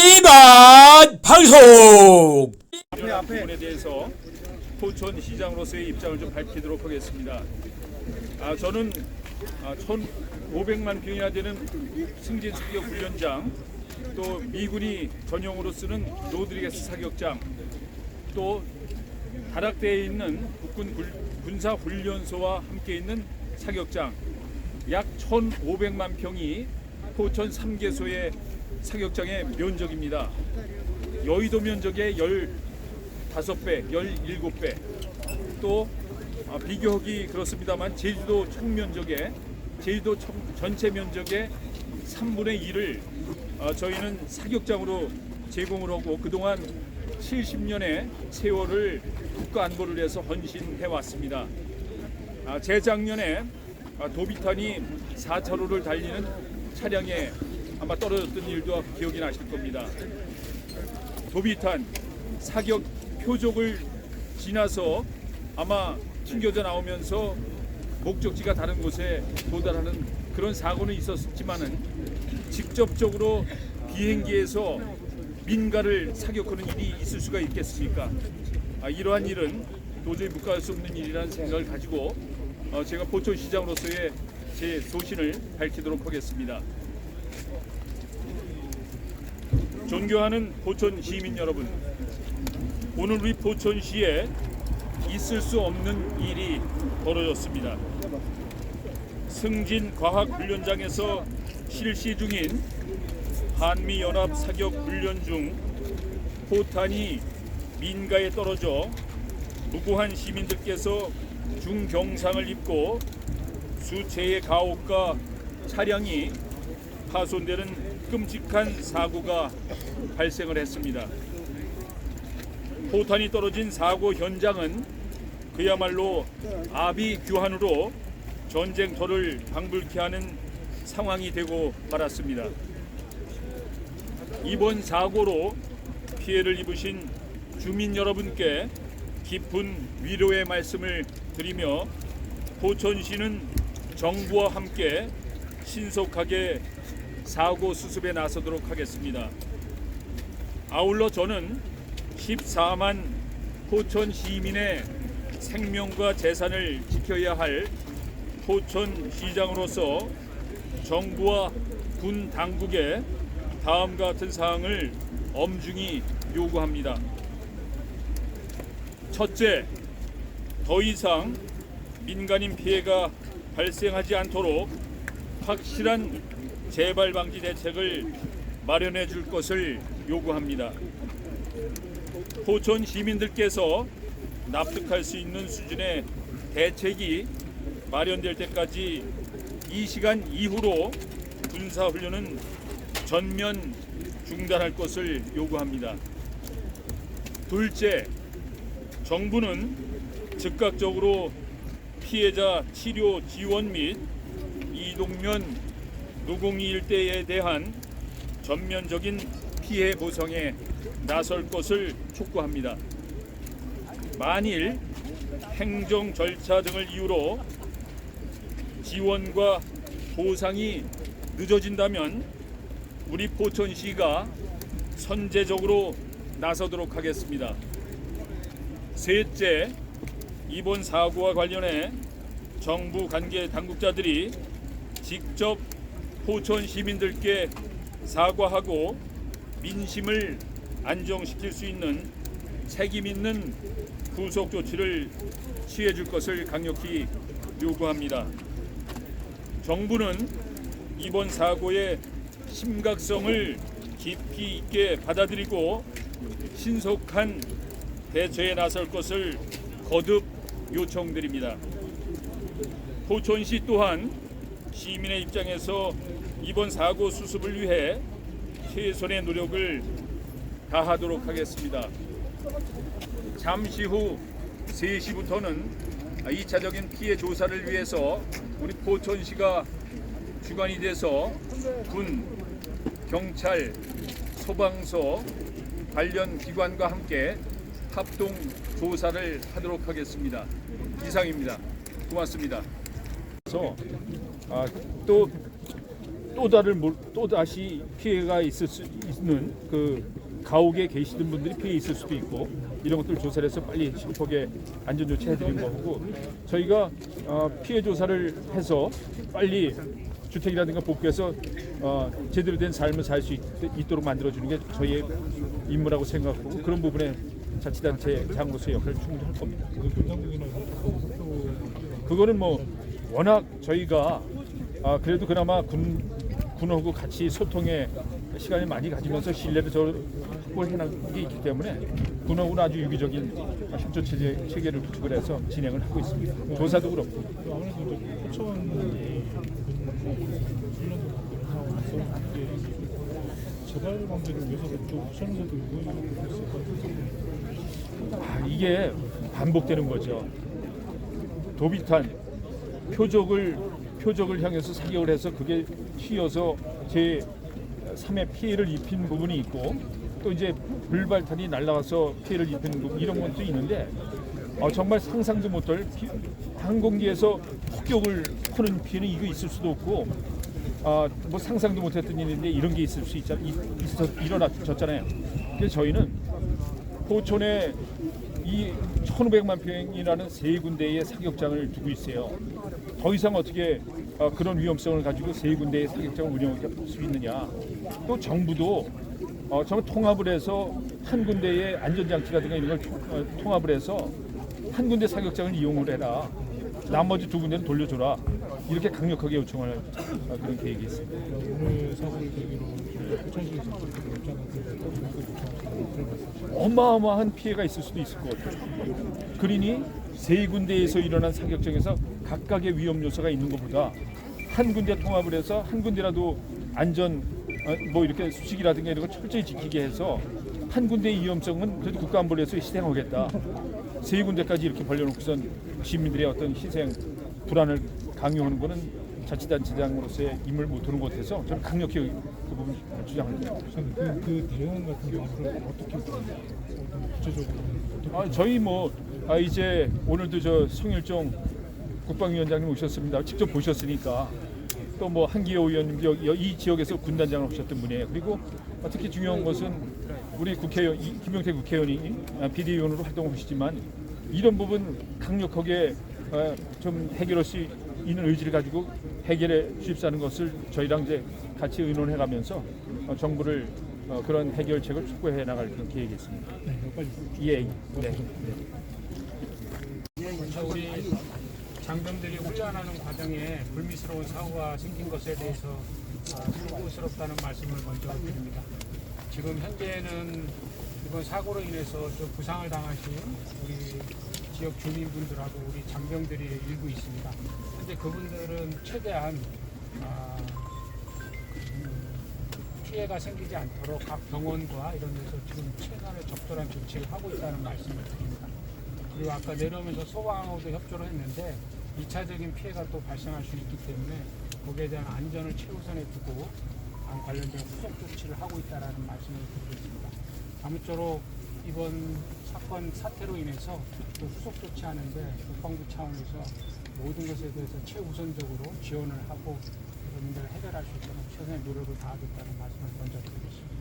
위반 방송. 부분에 대해서 포천시장으로서의 입장을 좀 밝히도록 하겠습니다. 저는 1,500만 평이나 되는 승진 사격 훈련장, 또 미군이 전용으로 쓰는 로드리게스 사격장, 또 다락대에 있는 국군 군사훈련소와 함께 있는 사격장, 약 1,500만 평이 포천 3개소의 사격장의 면적입니다. 여의도 면적의 15배, 17배, 또 비교하기 그렇습니다만 제주도 총면적의 제주도 전체 면적의 3분의 1을 저희는 사격장으로 제공을 하고 그동안 70년의 세월을 국가 안보를 위해서 헌신해 왔습니다. 재작년에 도비탄이 4차로를 달리는 차량에 아마 떨어졌던 일도 기억이 나실 겁니다. 도비탄 사격 표적을 지나서 아마 튕겨져 나오면서 목적지가 다른 곳에 도달하는 그런 사고는 있었지만은 직접적으로 비행기에서 민가를 사격하는 일이 있을 수가 있겠습니까? 이러한 일은 도저히 묵과할 수 없는 일이라는 생각을 가지고 제가 포천시장으로서의 제 소신을 밝히도록 하겠습니다. 존경하는 포천 시민 여러분, 오늘 우리 포천시에 있을 수 없는 일이 벌어졌습니다. 승진과학훈련장에서 실시 중인 한미연합 사격훈련 중 포탄이 민가에 떨어져 무고한 시민들께서 중경상을 입고 수채의 가옥과 차량이 파손되는 끔찍한 사고가 발생을 했습니다. 포탄이 떨어진 사고 현장은 그야말로 아비규환으로 전쟁터를 방불케 하는 상황이 되고 말았습니다. 이번 사고로 피해를 입으신 주민 여러분께 깊은 위로의 말씀을 드리며 포천시는 정부와 함께 신속하게 사고 수습에 나서도록 하겠습니다. 아울러 저는 14만 포천 시민의 생명과 재산을 지켜야 할 포천시장으로서 정부와 군 당국에 다음과 같은 사항을 엄중히 요구합니다. 첫째, 더 이상 민간인 피해가 발생하지 않도록 확실한 재발 방지 대책을 마련해 줄 것을 요구합니다. 포천 시민들께서 납득할 수 있는 수준의 대책이 마련될 때까지 이 시간 이후로 군사훈련은 전면 중단할 것을 요구합니다. 둘째, 정부는 즉각적으로 피해자 치료 지원 및 이동면 노공이 일대에 대한 전면적인 피해 보상에 나설 것을 촉구합니다. 만일 행정 절차 등을 이유로 지원과 보상이 늦어진다면 우리 포천시가 선제적으로 나서도록 하겠습니다. 셋째, 이번 사고와 관련해 정부 관계 당국자들이 직접 포천 시민들께 사과하고 민심을 안정시킬 수 있는 책임 있는 후속 조치를 취해 줄 것을 강력히 요구합니다. 정부는 이번 사고의 심각성을 깊이 있게 받아들이고 신속한 대처에 나설 것을 거듭 요청드립니다. 포천시 또한 시민의 입장에서 이번 사고 수습을 위해 최선의 노력을 다하도록 하겠습니다. 잠시 후 3시부터는 2차적인 피해 조사를 위해서 우리 포천시가 주관이 돼서 군, 경찰, 소방서 관련 기관과 함께 합동 조사를 하도록 하겠습니다. 이상입니다. 고맙습니다. 또 또 다시 피해가 있을 수 있는 그 가옥에 계시던 분들이 피해 있을 수도 있고 이런 것들 조사를 해서 빨리 신속하게 안전 조치 해드린 거고 저희가 피해 조사를 해서 빨리 주택이라든가 복구해서 제대로 된 삶을 살 수 있도록 만들어주는 게 저희의 임무라고 생각하고 그런 부분에 자치단체 장으로서의 역할을 충분히 할 겁니다. 그거는 뭐 워낙 저희가 그래도 그나마 군하고 같이 소통의 시간을 많이 가지면서 신뢰를 확보를 해나가는 게 있기 때문에 군하고는 아주 유기적인 협조 체계를 구축을 해서 진행을 하고 있습니다. 조사도 그렇고. 아무래도 포천 재발 방지를 위해서도 좀 포천에서도 요구하는 게 있을 것 같은데. 이게 반복되는 거죠. 도비탄 표적을 향해서 사격을 해서 그게 튀어서 제 3의 피해를 입힌 부분이 있고 또 이제 불발탄이 날아가서 피해를 입힌 부분 이런 것도 있는데 정말 상상도 못할 항공기에서 폭격을 하는 피해는 이거 있을 수도 없고 뭐 상상도 못했던 일인데 이런 게 있을 수 일어났잖아요. 그래서 저희는 포천에 이 1,500만 평이라는 세 군데의 사격장을 두고 있어요. 더 이상 어떻게 그런 위험성을 가지고 세 군데의 사격장을 운영할 수 있느냐. 또 정부도 정말 통합을 해서 한 군데의 안전장치라든가 이런 걸 통합을 해서 한 군데 사격장을 이용을 해라. 나머지 두 군데는 돌려줘라. 이렇게 강력하게 요청할 그런 계획이 있습니다. 오늘 사고를 계기로 포천시에서 어마어마한 피해가 있을 수도 있을 것 같아요. 그러니 세 군데에서 일어난 사격장에서 각각의 위험 요소가 있는 것보다 한 군데 통합을 해서 한 군데라도 안전 뭐 이렇게 수칙이라든가 이런 거 철저히 지키게 해서 한 군데의 위험성은 그래도 국가안보에서 희생하겠다. 세 군데까지 이렇게 벌려놓고선 시민들의 어떤 희생, 불안을 강요하는 것은 자치단체장으로서의 임무를 못하는 것 같아서 저는 강력히 그 부분 주장합니다. 그 대응 같은 경우를 어떻게 구체적으로? 저희 이제 오늘도 저 송일종 국방위원장님 오셨습니다. 직접 보셨으니까 또 뭐 한기호 의원님도 이 지역에서 군단장을 하셨던 분이에요. 그리고 특히 중요한 것은 우리 국회의원 김용태 국회의원이 비대위원으로 활동하시지만 이런 부분 강력하게 좀 해결할 수 있는 의지를 가지고 해결에 주입사하는 것을 저희랑 이제 같이 의논해가면서 정부를 그런 해결책을 촉구해 나갈 그런 계획이 있습니다. 예. 네. 우리 장병들이 훈련하는 과정에 불미스러운 사고가 생긴 것에 대해서 수고스럽다는 말씀을 먼저 드립니다. 지금 현재는 이번 사고로 인해서 좀 부상을 당하신 우리 지역 주민분들하고 우리 장병들이 일부 있습니다. 현재 그분들은 최대한 피해가 생기지 않도록 각 병원과 이런 데서 지금 최선의 적절한 조치를 하고 있다는 말씀을 드립니다. 그리고 아까 내려오면서 소방하고도 협조를 했는데 2차적인 피해가 또 발생할 수 있기 때문에 거기에 대한 안전을 최우선에 두고 관련된 후속 조치를 하고 있다는 말씀을 드리겠습니다. 아무쪼록 이번 사건 사태로 인해서 또 후속 조치하는데 국방부 차원에서 모든 것에 대해서 최우선적으로 지원을 하고 이런 문제를 해결할 수 있도록 최선의 노력을 다하겠다는 말씀을 먼저 드리겠습니다.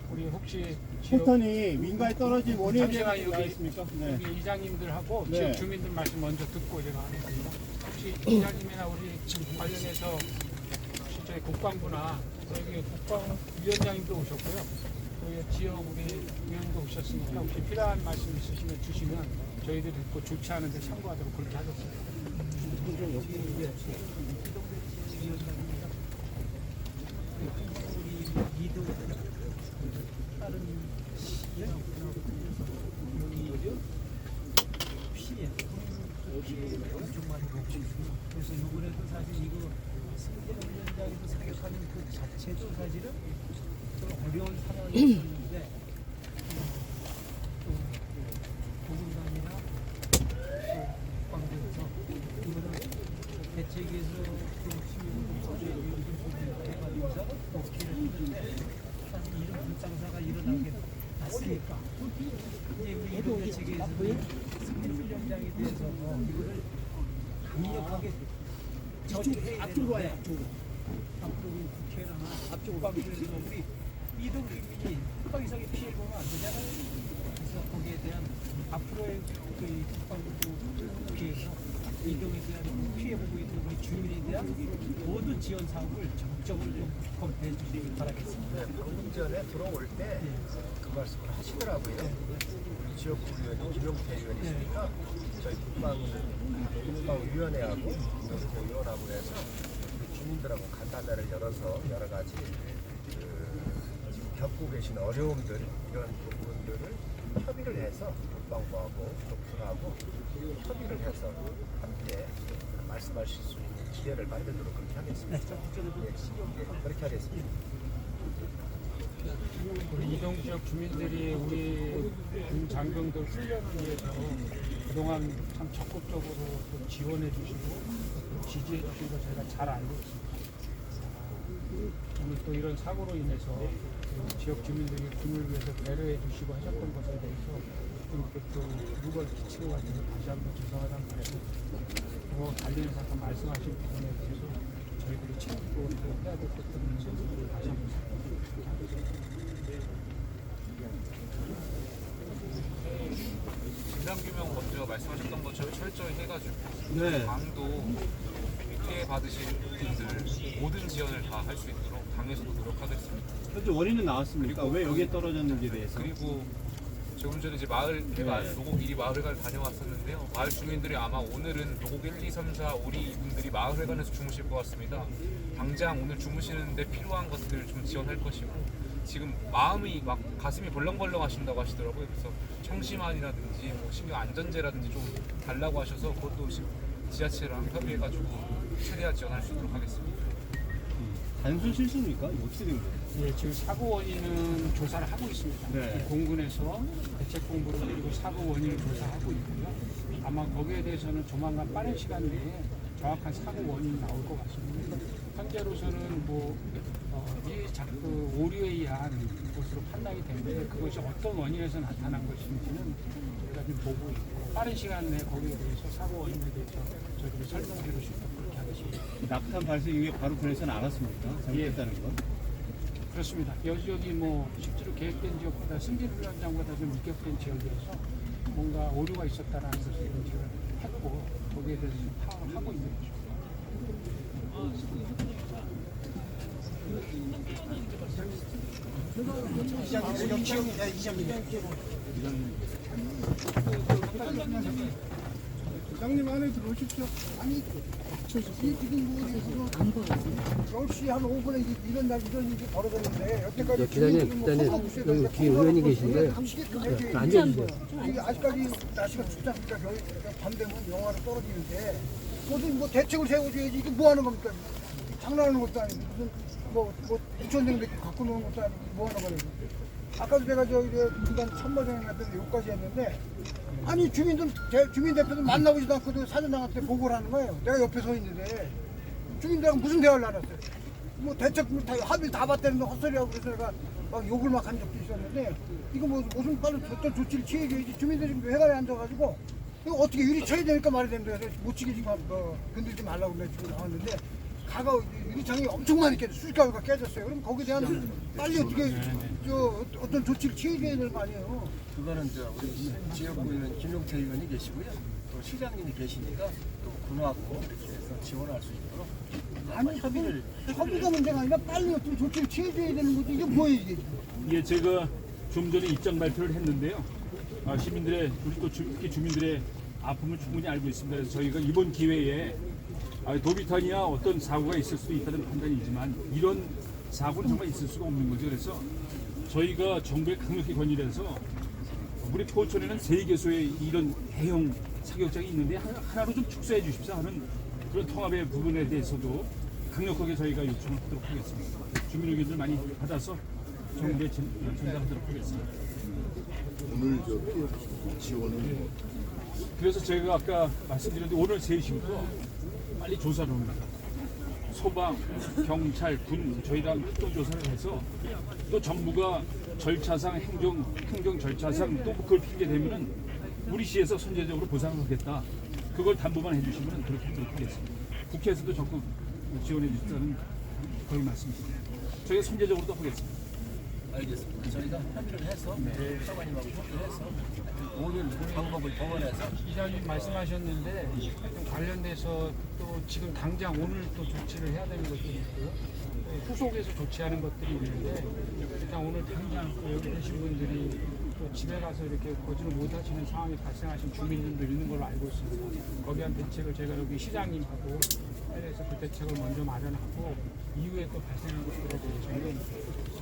우리 혹시 패턴이 민가에 떨어진 원인이 잠시만 나와 있습니까? 네. 여기 이장님들하고 네. 지역 주민들 말씀 먼저 듣고 제가 하겠습니다. 혹시 이장님이나 우리 지금 관련해서 저희 국방부나 여기 국방위원장님도 오셨고요. 저희 지역 우리 의원도 오셨으니까 혹시 필요한 말씀 있으시면 주시면 저희들이 듣고 조치하는데 참고하도록 그렇게 하겠습니다. 그래서 이번에도 사실 이거 승재훈 위원장이 사격하는 그 자체도 사실은 좀 어려운 상황이었는데 또 보건관이나 또 국방부에서 이거를 대책에서 좀 시민을 해가지고서 복귀를 했는데 사실 이런 불상사가 일어나게 났으니까 이제 우리 이동 대책에서 승재훈 위원장에 대해서 이거를 강력하게 저지해야 되는데 앞으로 우리 국회나 국방부에서 우리 이동 주민이 더 이상의 피해를 보면 안 되잖아요. 그래서 거기에 대한 앞으로의 그 국방부 국회에서 이동에 대한 피해 보고 있는 우리 주민에 대한 모든 지원 사업을 적극적으로 좀 검토해 주시길 바라겠습니다. 방금 전에 들어올 때 그 말씀을 하시더라고요. 우리 지역구 의원이 김용태 의원이시니까 저희 국방위원회하고 김용태 의원하고 해서 우리 주민들하고 간담회를 열어서 여러 가지 지금 겪고 계신 어려움들 이런 부분들을 협의를 해서 국방부하고 또 군하고 협의를 해서 함께 말씀하실 수 있는 기회를 만들도록 그렇게 하겠습니다. 네, 그렇게 하겠습니다. 우리 이동 지역 주민들이 우리 군 장병들 훈련을 위해서 그동안 참 적극적으로 또 지원해 주시고 또 지지해 주신 거 저희가 잘 알고 있습니다. 오늘 또 이런 사고로 인해서 그 지역 주민들이 군을 위해서 배려해 주시고 하셨던 것에 대해서 이렇게 또 누굴 끼친 것 같아서 다시 한번 죄송하다는 말씀 또 관련해서 아까 말씀하신 부분에 대해서 저희들이 챙기고 또 해야 될 것들을 다시 한번 살펴보겠습니다. 진상규명 먼저 말씀하셨던 것처럼 철저히 해가지고 네. 당도 피해 받으신 분들 모든 지원을 다 할 수 있도록 당에서도 노력하겠습니다. 현재 원인은 나왔습니까? 왜 여기에 떨어졌는지에 대해서. 그리고 조금 전에 이제 로곡 1이 마을회관을 다녀왔었는데요. 마을 주민들이 아마 오늘은 로곡 1, 2, 3, 4, 우리 분들이 마을회관에서 주무실 것 같습니다. 당장 오늘 주무시는데 필요한 것들 좀 지원할 것이고 지금 마음이 막 가슴이 벌렁벌렁 하신다고 하시더라고요. 그래서 청심환이라든지 뭐 신경 안전제라든지 좀 달라고 하셔서 그것도 지금 지자체랑 협의해가지고 최대한 지원할 수 있도록 하겠습니다. 단순 실수입니까? 이거 어떻게 된 거예요? 예, 지금 사고 원인은 조사를 하고 있습니다. 네. 공군에서 대책 공부를 그리고 사고 원인을 조사하고 있고요. 아마 거기에 대해서는 조만간 빠른 시간 내에 정확한 사고 원인이 나올 것 같습니다. 현재로서는 그 오류에 의한 것으로 판단이 되는데 그것이 어떤 원인에서 나타난 것인지는 저희가 지금 보고 있고 빠른 시간 내에 거기에 대해서 사고 원인에 대해서 저희들이 설명드릴 수 있도록 그렇게 하겠습니다. 낙탄 발생 이후에 바로 군에서는 알았습니까? 잘못했다는 건? 그렇습니다. 여기 뭐 실제로 계획된 지역보다 승진훈련장보다 좀 위격된 지역이어서 뭔가 오류가 있었다라는 것을 인지를 했고 거기에 대해서 좀 파악을 하고 있는 거죠. 부장님 안에 들어오십시오. 아니, 지금 뭐 안 보여요. 10시 한 5분에 이런 날 이런 일이 벌어졌는데 여태까지 기자님, 여기 뒤에 의원이 계신데 앉아주세요. 이게 아직까지 날씨가 춥지 않습니까? 밤 되면 영하로 떨어지는데 무슨 뭐 대책을 세워줘야지 이게 뭐 하는 겁니까? 장난하는 것도 아니고 무슨 뭐 유치원생 몇 개 갖고 노는 것도 아니고 뭐 하는 거예요? 아까도 제가 그간 참모장에 갔더니 여기까지 했는데 아니 주민 대표들 만나보지도 않고도 사전장한테 보고를 하는 거예요. 내가 옆에 서 있는데 주민들하고 무슨 대화를 나눴어요. 뭐 대책 다 합의 다 봤다는데 헛소리하고 그래서 내가 막 욕을 막 한 적도 있었는데 이거 뭐 무슨 빨리 어떤 조치를 취해줘야지. 주민들이 지금 회관에 앉아가지고 이거 어떻게 유리 쳐야 되니까 말이 된다. 그래서 못 치게 지금 건들지 말라고 내가 지금 나왔는데 가가 유리창이 엄청 많이 깨졌어요. 수직가가 깨졌어요. 그럼 거기에 대한 빨리 어떻게 어떤 조치를 취해줘야 될 거 아니에요. 그거는 우리 지역구 의원 김용태 의원이 계시고요. 또 시장님이 계시니까 또 군하고 이렇게 해서 지원할 수 있도록 아니 협의가 문제가 아니라 빨리 어떻게 조치를 취해줘야 되는 거지. 이게 뭐예요 이게? 예, 제가 좀 전에 입장 발표를 했는데요. 시민들의 우리 또 특히 주민들의 아픔을 충분히 알고 있습니다. 그래서 저희가 이번 기회에 도비탄이야 어떤 사고가 있을 수도 있다는 판단이지만 이런 사고는 정말 있을 수가 없는 거죠. 그래서 저희가 정부에 강력히 건의해서 우리 포천에는 3개소의 이런 대형 사격장이 있는데 하나로 좀 축소해 주십시오 하는 그런 통합의 부분에 대해서도 강력하게 저희가 요청을 하도록 하겠습니다. 주민 의견들 많이 받아서 정부에 전달하도록 하겠습니다. 오늘 지원은 그래서 제가 아까 말씀드렸는데 오늘 3시부터 빨리 조사를 합니다. 소방, 경찰, 군 저희랑 협동 조사를 해서 또 정부가 절차상 행정 절차상 또 그걸 핑계 대면은 우리 시에서 선제적으로 보상을 하겠다. 그걸 담보만 해주시면 그렇게 하도록 하겠습니다. 국회에서도 적극 지원해 주시다는 거의 말씀드립니다. 저희가 선제적으로도 하겠습니다. 알겠습니다. 저희가 협의를 해서 사관님하고 협의를 해서 모든 방법을 동원해서 이장님 말씀하셨는데 좀 관련돼서 또 지금 당장 오늘 또 조치를 해야 되는 것들이 있고요. 또 후속에서 조치하는 것들이 있는데 일단 오늘 당장 또 여기 계신 분들이 또 집에 가서 이렇게 거주를 못 하시는 상황이 발생하신 주민들도 있는 걸로 알고 있습니다. 거기에 대한 대책을 제가 여기 시장님하고 해서 그 대책을 먼저 마련하고 이후에 또 발생한 것들에 대해서는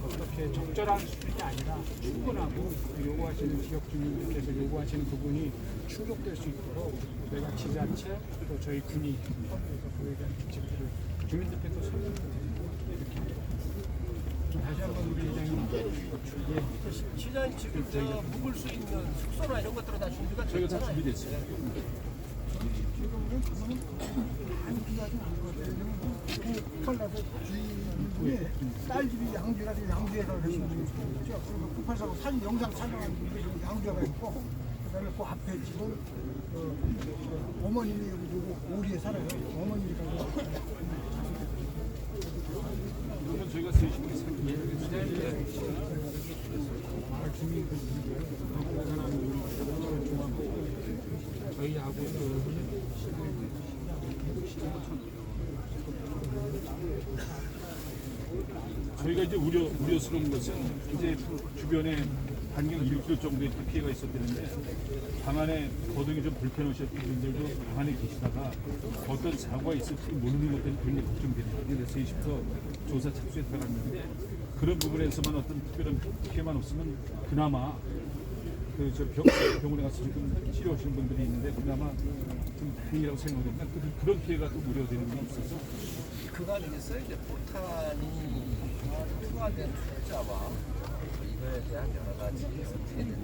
어떻게 적절한 수준이 아니라 충분하고 요구하시는 지역 주민들께서 요구하시는 부분이 충족될 수 있도록 저희가 지자체 또 저희 군이 협의해서 그에 대한 대책들을 주민들께 또 설명드리고 이렇게 합니다. 다시 한번 우리 회장님 시장 지금 저 묵을 수 있는 숙소나 이런 것들은 다 준비가 저희가 다 됐잖아요. 준비됐어요. 지금은 그거는 많이 비하진 않거든요. 폭발나서 주인분이 딸집이 양주라서 양주에서 하시는 분이 있죠. 그리고 폭발사고 사진 영상 촬영하는 분이 양주가 있고, 그다음에 그 앞에 집은 어머님이 여기 누구 오리에 살아요. 어머님이 가고. 그러면 저희가 3시간 이상 마을 주민들이 저희하고 또 저희가 이제 우려스러운 것은 이제 주변에 반경 1km 정도의 피해가 있었는데 방 안에 거동이 좀 불편하셨던 분들도 방 안에 계시다가 어떤 사고가 있을지 모르는 것들이 굉장히 걱정되는 거예요. 그래서 3시부터 조사 착수에 들어갔는데 그런 부분에서만 어떤 특별한 피해만 없으면 그나마 병원에 가서 지금 치료하시는 분들이 있는데 그나마 좀 다행이라고 생각합니다. 그런 피해가 또 우려되는 게 있어서 그가 되겠어요. 이제 포탄이 투과된 투자와 이거에 대한 여러 가지 선택된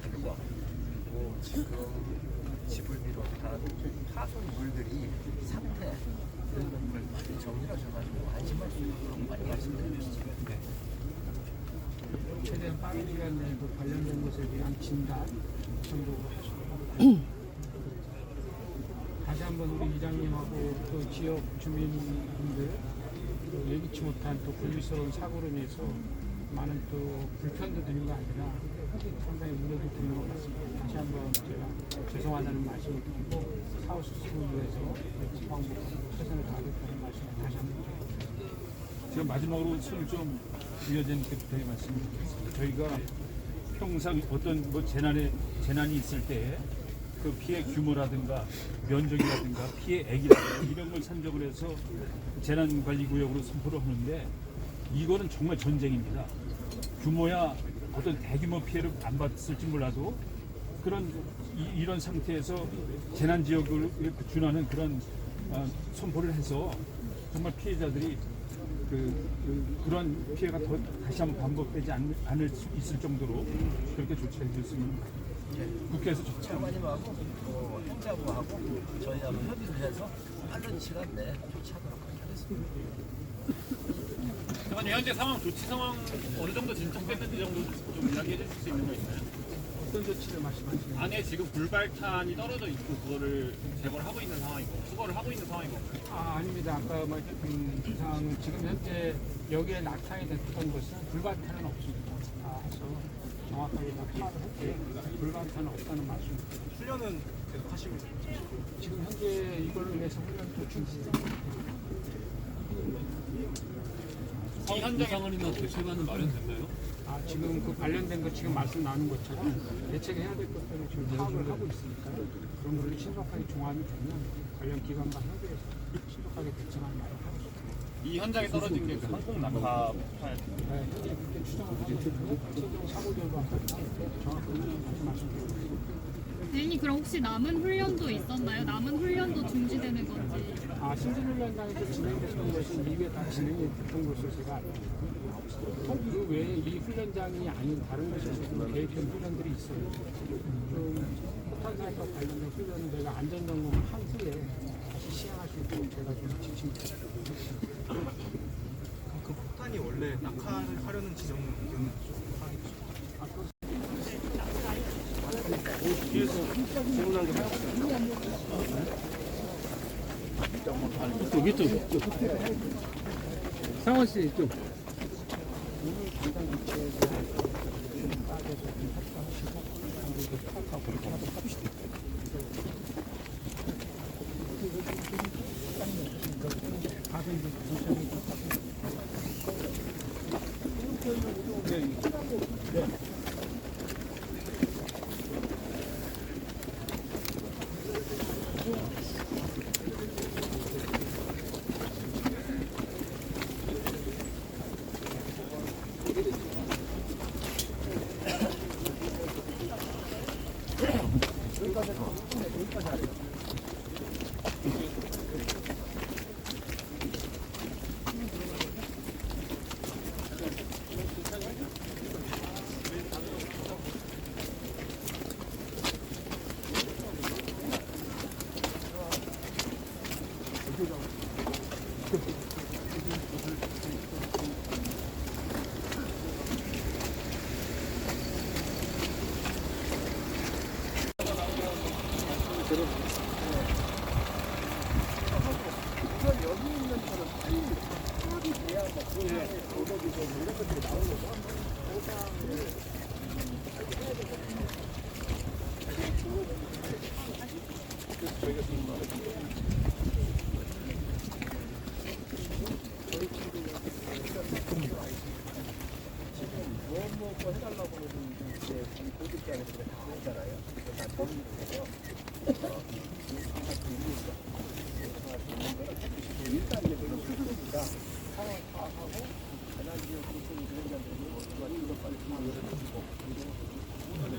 결과 그리고 지금 집을 비롯한 파손물들이 상태 이런 것들 정리하셔가지고 안심할 수 있도록 많이 말씀드리고 있습니다. 최대한 빠른 시간 내에 그 관련된 것에 대한 진단 정도로 하시고 다시 한번 우리 이장님하고 또 지역 주민분들 또 예기치 못한 또 불미스러운 사고로 인해서 많은 또 불편도 드는 거 아니라 상당히 우려도 드는 것 같습니다. 다시 한번 제가 죄송하다는 말씀을 드리고 사후 수습을 위해서 지방부가 최선을 다하겠다는 말씀을 다시 한번 드립니다. 제가 마지막으로 손을 좀 위원장님께 부탁의 말씀을 드리겠습니다. 저희가 평상 어떤 뭐 재난이 있을 때 그 피해 규모라든가 면적이라든가 피해액이라든가 이런 걸 산정을 해서 재난관리구역으로 선포를 하는데 이거는 정말 전쟁입니다. 규모야 어떤 대규모 피해를 안 받았을지 몰라도 그런 이런 상태에서 재난지역을 준하는 그런 선포를 해서 정말 피해자들이 그런 피해가 다시 한번 반복되지 않을 수 있을 정도로 그렇게 조치해 주셨으면 국회에서 조치합니다. 장관님하고 행자부하고 저희하고 협의를 해서 빠른 시간 내에 조치하도록 하겠습니다. 장관님 현재 상황 조치 상황 어느 정도 진척됐는지 정도 좀 이야기해 주실 수 있는 거 있나요? 어떤 조치를 말씀하시는 안에 지금 불발탄이 떨어져 있고 그거를 제거를 하고 있는 상황이고 수거를 하고 있는 상황이고. 아닙니다. 아까 그 상황은 지금 현재 여기에 낙하에 됐던 것은 불발탄은 없습니다. 다 해서 정확하게 다 파악을 했고요. 불발탄은 없다는 말씀입니다. 훈련은 계속 하시고 있어요. 지금 현재 이걸로 인해서 훈련 또 준비됩니다. 이 현장에는 대책안은 마련됐나요? 지금 그 관련된 것 지금 말씀 나눈 것처럼 대책해야 될 것들을 지금 파악을 하고 있으니까요. 그런 것들이 신속하게 종합이 되면 관련 기관과 협의해서 신속하게 대책안을 마련하고 있습니다. 이 현장에 떨어진 게 그 항공 낙하 폭발. 네, 현재 그렇게 추정을 하고 있고요. 최종 사고 결과가 정확하게 다시 말씀드리겠습니다. 대리님 그럼 혹시 남은 훈련도 있었나요? 남은 훈련도 중지되는 건지. 신진훈련장에서 진행됐던 것이 이후에 다 진행이 됐던 것으로 제가 알고 있고요. 그 외에 이 훈련장이 아닌 다른 곳에서 계획된 훈련들이 있어요. 좀 폭탄 사업과 관련된 훈련은 저희가 안전점검을 한 후에 다시 시행할 수 있도록 제가 좀 지침드립니다. 그 폭탄이 원래 낙하를 하려는 지점은 여기 또 상원 씨 좀. 오늘 당장 교체에 빠져서 좀 협조하시고 그리고 파악하고 그렇게 하도록 합시다. 가서 이제 도착이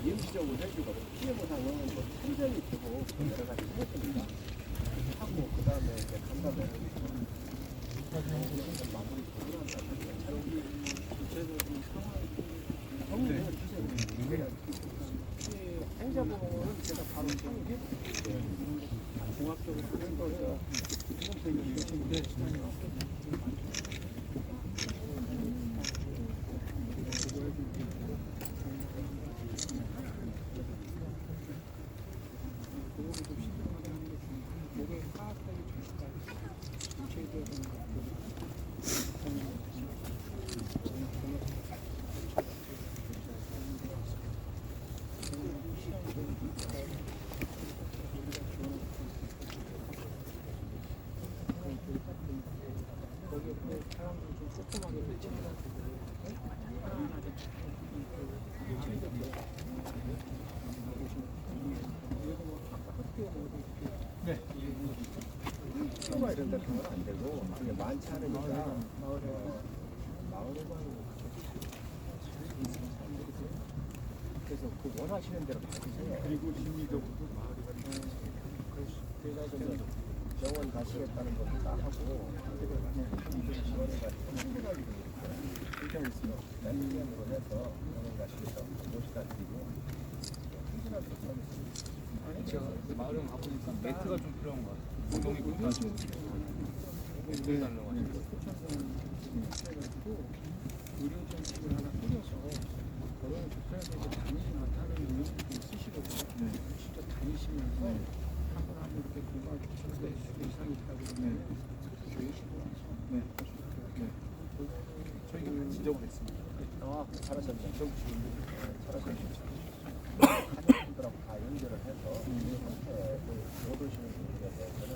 임시적으로 해주고 피해 보상은 뭐 선정이 되고 여러 가지 해줍니다. 하고 그 다음에 이제 간다면 마무리 되고 자기 구체적인 상황을 주세요. 행자보험은 제가 바로 상기 종합적으로 하는 거예요. 기본적인 것인데 이런 데 가면 안 되고 그게 많지 않으니까 마을에만 그래서 그 원하시는 대로 받으세요. 그리고 심리적으로 마을에 그래서 병원 가시겠다는 것도 다 하고 병원에 가시면 충분하게 되니까 병원으로 해서 병원 가시겠다고 모시다 드리고 충분하게 서비스. 제가 마을에 가보니까 매트가 좀 필요한 것 같아요. 운동이 못하시고 매트 달라고 하니까. 의료정책을 하나 뿌려서 그런 조사에서 다니지 못하는 의료진들이 있으시거든요. 진짜 다니시면서 한 번 이렇게 공부할 수 이상이 있다고 그러면 교육시고 와서 저희가 지적을 했습니다. 잘하셨네요. 잘하셨네요. 가족분들하고 다 연결을 해서 이 상태를 못 오시는 분들에 대해서는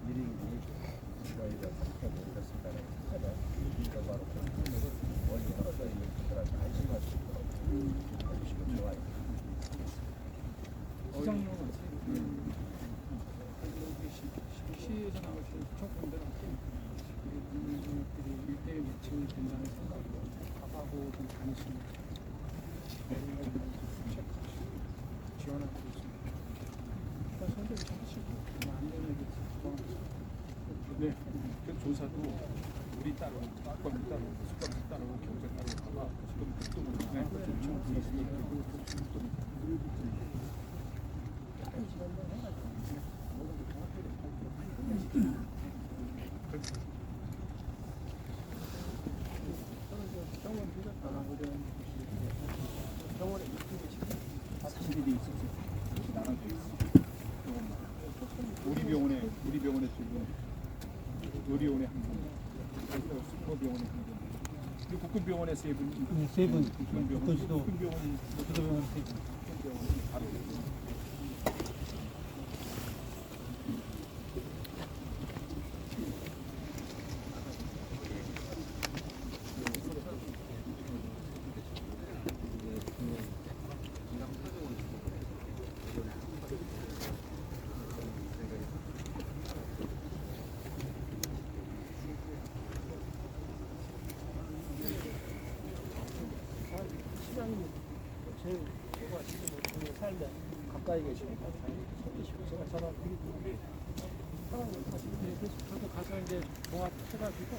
미리 저희가 상태를 올렸습니다는 상태를 바로 공부를 멀리 떨어져 있는 분들한테 안심할 수 있도록 해주시면 좋아요. 시장용은 시에서 나오신 구청분들한테 국민들이 1대1 매칭이 된다는 생각으로 가하고 좀 다니십니다. 지원하고 있습니다. 선생님 하시고 안 되면 네, 그 조사도 우리 따로, 국방부 따로, 수방부 따로, 경찰 따로 하다가 지금 국도문이나 좀 있으니까 병원에 입국이 지금 사실 일이 있어서 나눠져 있어. 우리 병원에 지금 요리원에 한 분, 슈퍼병원에 육군병원에 세 분. 네, 세 분. 육군병원. 군수도 육군병원이 부도병원 세 분. 육군병원이 바로. 시장님 제가 지금 살다 가까이 계시니까 제가 전화 드리고 상황을 가시는데 저도 가서 이제 종합해가지고